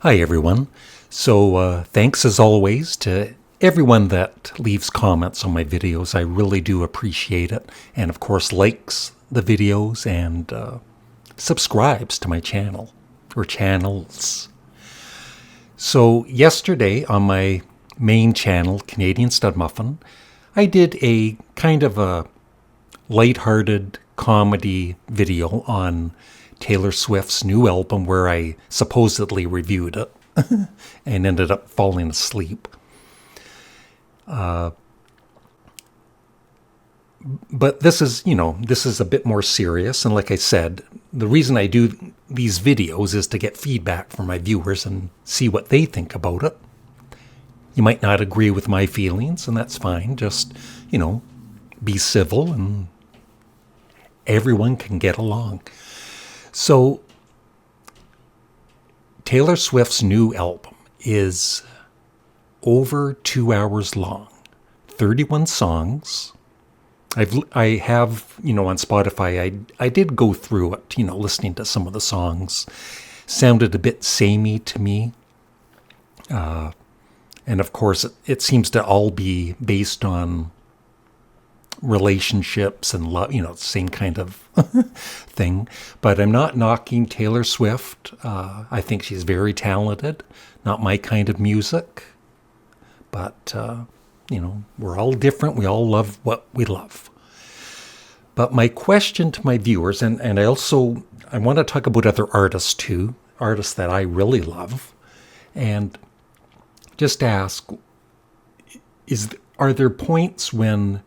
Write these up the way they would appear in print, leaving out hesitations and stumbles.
Hi, everyone. Thanks as always to everyone that leaves comments on my videos. I really do appreciate it. And of course, likes the videos and subscribes to my channel or channels. So, yesterday on my main channel, Canadian Studmuffin, I did a kind of a lighthearted comedy video on Taylor Swift's new album where I supposedly reviewed it and ended up falling asleep. But this is a bit more serious. And like I said, the reason I do these videos is to get feedback from my viewers and see what they think about it. You might not agree with my feelings, and that's fine. Just, be civil and everyone can get along. So, Taylor Swift's new album is over 2 hours long, 31 songs. I have, on Spotify, I did go through it, listening to some of the songs. Sounded a bit samey to me. And of course, it seems to all be based on relationships and love, same kind of thing. But I'm not knocking Taylor Swift. I think she's very talented. Not my kind of music. But, we're all different. We all love what we love. But my question to my viewers, and I want to talk about other artists too, artists that I really love, and just ask, are there points when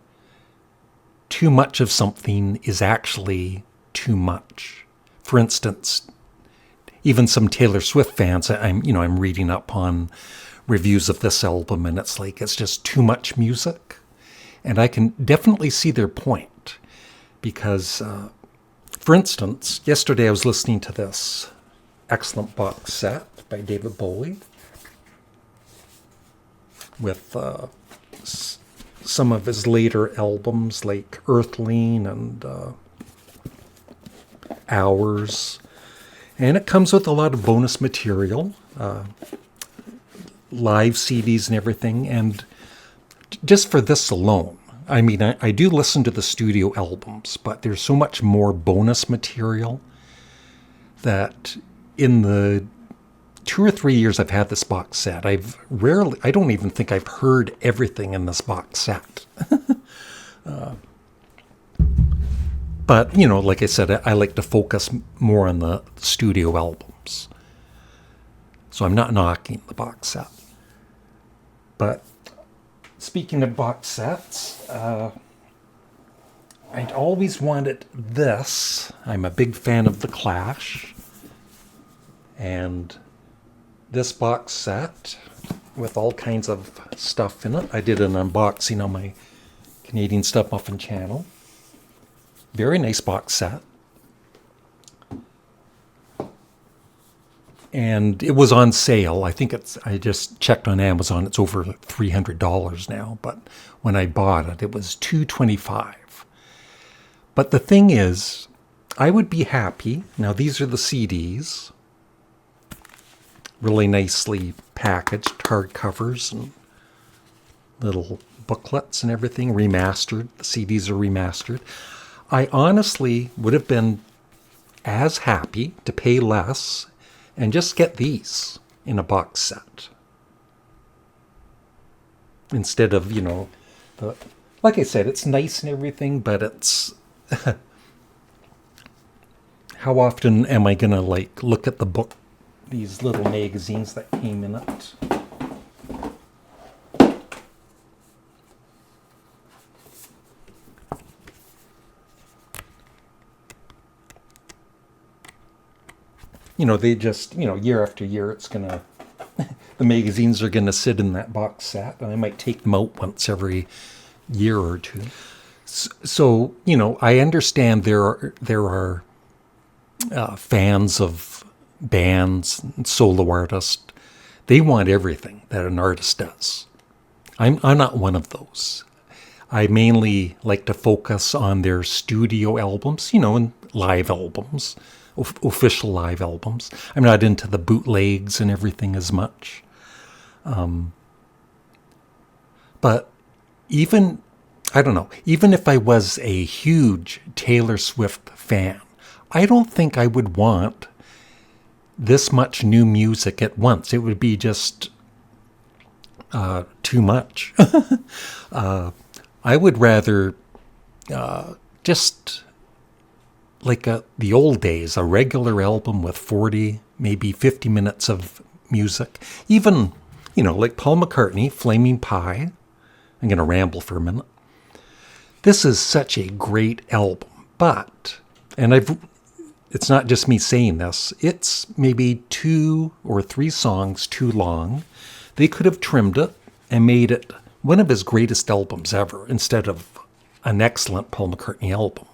too much of something is actually too much? For instance, even some Taylor Swift fans, I'm reading up on reviews of this album, and it's just too much music. And I can definitely see their point. Because, for instance, yesterday I was listening to this excellent box set by David Bowie with some of his later albums like Earthling and Hours. And it comes with a lot of bonus material, live CDs and everything. And just for this alone, I do listen to the studio albums, but there's so much more bonus material that in the 2 or 3 years I've had this box set, I don't even think I've heard everything in this box set. But, like I said, I like to focus more on the studio albums. So I'm not knocking the box set. But speaking of box sets, I'd always wanted this. I'm a big fan of The Clash. And this box set with all kinds of stuff in it. I did an unboxing on my Canadian Studmuffin channel. Very nice box set. And it was on sale. I just checked on Amazon. It's over $300 now. But when I bought it, it was $225. But the thing is, I would be happy. Now, these are the CDs. Really nicely packaged, hardcovers and little booklets and everything, remastered. The CDs are remastered. I honestly would have been as happy to pay less and just get these in a box set. Instead of, like I said, it's nice and everything, but it's... How often am I going to, look at the book, these little magazines that came in it? They just, year after year, it's going to, the magazines are going to sit in that box set, and I might take them out once every year or two. So, I understand there are fans of bands and solo artists. They want everything that an artist does. I'm not one of those. I mainly like to focus on their studio albums, and live albums. official live albums. I'm not into the bootlegs and everything as much. But even, I don't know, even if I was a huge Taylor Swift fan, I don't think I would want this much new music at once. It would be just too much. I would rather just like the old days, a regular album with 40, maybe 50 minutes of music. Even, like Paul McCartney, Flaming Pie. I'm going to ramble for a minute. This is such a great album, but, and it's not just me saying this, it's maybe 2 or 3 songs too long. They could have trimmed it and made it one of his greatest albums ever instead of an excellent Paul McCartney album.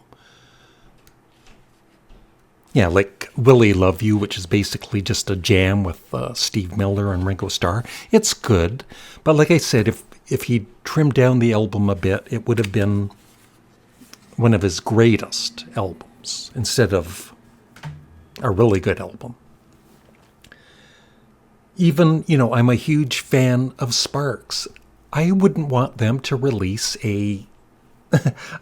Yeah, like Will I Love You, which is basically just a jam with Steve Miller and Ringo Starr. It's good, but like I said, if he trimmed down the album a bit, it would have been one of his greatest albums instead of a really good album. Even, I'm a huge fan of Sparks. I wouldn't want them to release an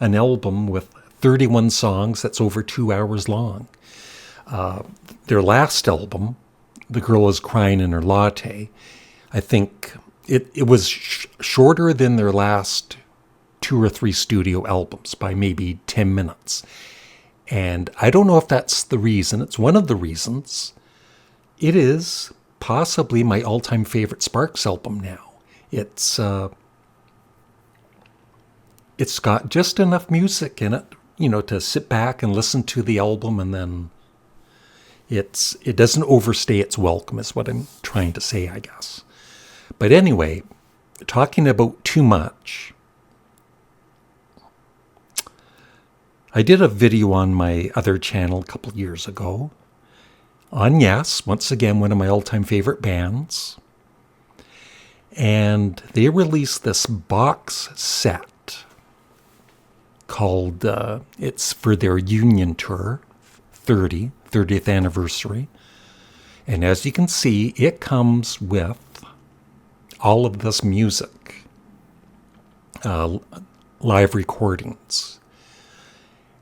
album with 31 songs that's over 2 hours long. Their last album, The Girl Is Crying in Her Latte, I think it was shorter than their last 2 or 3 studio albums by maybe 10 minutes. And I don't know if that's the reason. It's one of the reasons. It is possibly my all-time favorite Sparks album now. It's got just enough music in it, to sit back and listen to the album, and then it doesn't overstay its welcome is what I'm trying to say, I guess. But anyway, talking about too much, I did a video on my other channel a couple years ago on Yes, once again, one of my all-time favorite bands. And they released this box set called, it's for their Union Tour, 30th anniversary. And as you can see, it comes with all of this music, live recordings.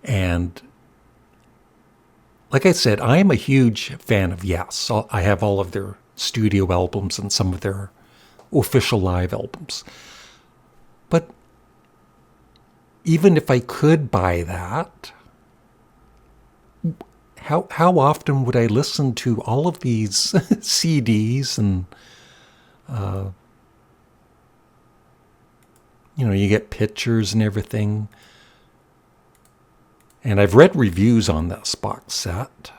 And like I said, I am a huge fan of Yes. I have all of their studio albums and some of their official live albums. But even if I could buy that, how often would I listen to all of these CDs and you get pictures and everything. And I've read reviews on this box set.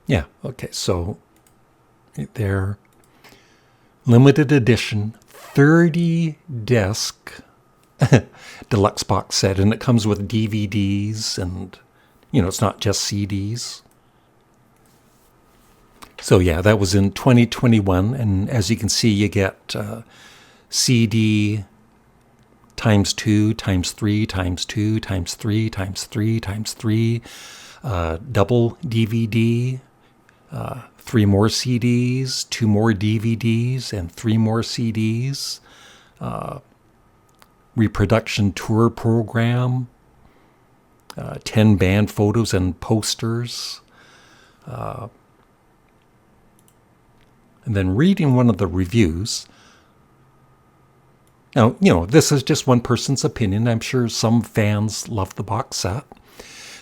Yeah, okay, so right there. Limited edition, 30 disc deluxe box set. And it comes with DVDs and, it's not just CDs. So yeah, that was in 2021. And as you can see, you get CD times 2 times 3 times 2 times 3 times 3 times 3, double DVD, 3 more CDs, 2 more DVDs, and 3 more CDs, reproduction tour program, 10 band photos and posters. And then reading one of the reviews. Now, this is just one person's opinion. I'm sure some fans love the box set.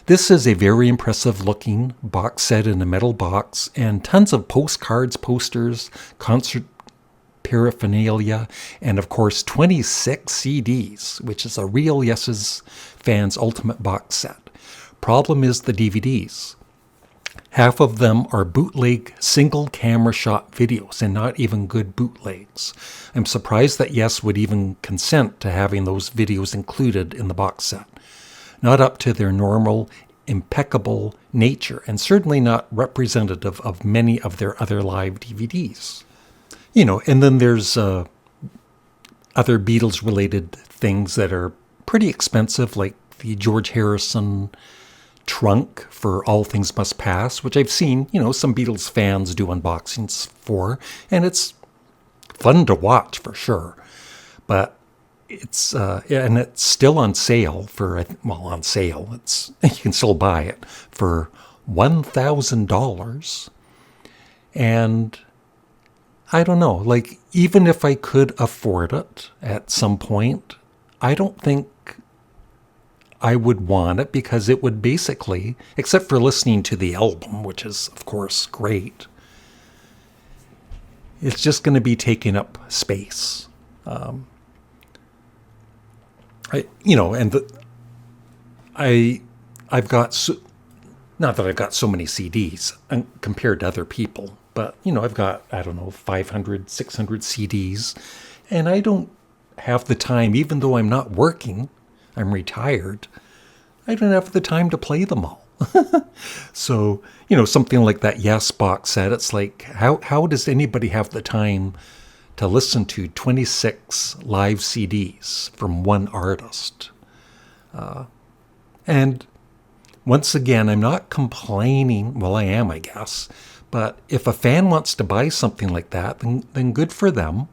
This is a very impressive looking box set in a metal box, and tons of postcards, posters, concert paraphernalia, and of course 26 CDs, which is a real Yes's fans' ultimate box set. Problem is the DVDs. Half of them are bootleg single camera shot videos and not even good bootlegs. I'm surprised that Yes would even consent to having those videos included in the box set. Not up to their normal, impeccable nature, and certainly not representative of many of their other live DVDs. And then there's other Beatles-related things that are pretty expensive, like the George Harrison trunk for All Things Must Pass, which I've seen, some Beatles fans do unboxings for, and it's fun to watch for sure. But it's and it's still on sale for, well, on sale. It's you can still buy it for $1,000, and I don't know, like, even if I could afford it at some point, I don't think I would want it, because it would basically, except for listening to the album, which is, of course, great, it's just going to be taking up space. I've got, not that I've got so many CDs compared to other people, but, I've got, I don't know, 500, 600 CDs, and I don't have the time, even though I'm not working, I'm retired, I don't have the time to play them all. So, something like that Yes box set, it's like, how does anybody have the time to listen to 26 live CDs from one artist? And once again, I'm not complaining. Well, I am, I guess. But if a fan wants to buy something like that, then good for them.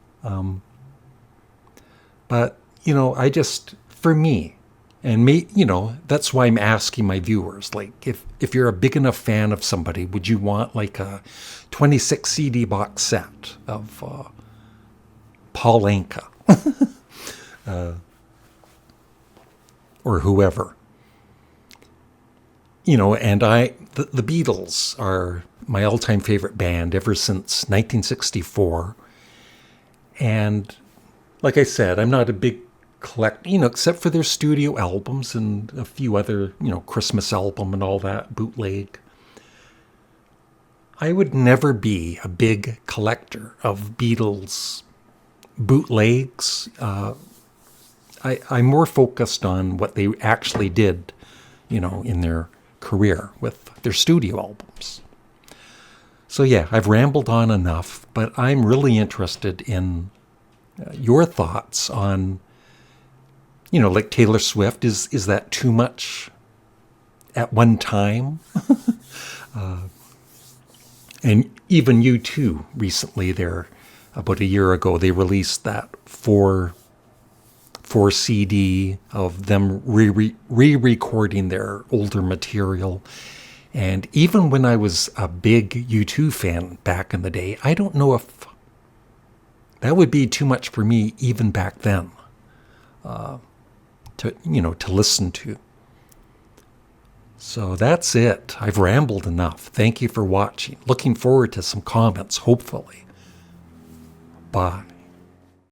But, I just, for me, and that's why I'm asking my viewers, like, if you're a big enough fan of somebody, would you want like a 26 CD box set of Paul Anka or whoever? And the Beatles are my all-time favorite band ever since 1964. And like I said, I'm not a big collector, except for their studio albums and a few other, Christmas album and all that, bootleg. I would never be a big collector of Beatles bootlegs. I'm more focused on what they actually did, in their career with their studio albums. So yeah, I've rambled on enough, but I'm really interested in your thoughts on, like Taylor Swift, is that too much at one time? And even U2 recently, about a year ago, they released that 4 CD of them re-recording their older material. And even when I was a big U2 fan back in the day, I don't know if that would be too much for me even back then, to listen to. So that's it. I've rambled enough. Thank you for watching. Looking forward to some comments, hopefully. Bye.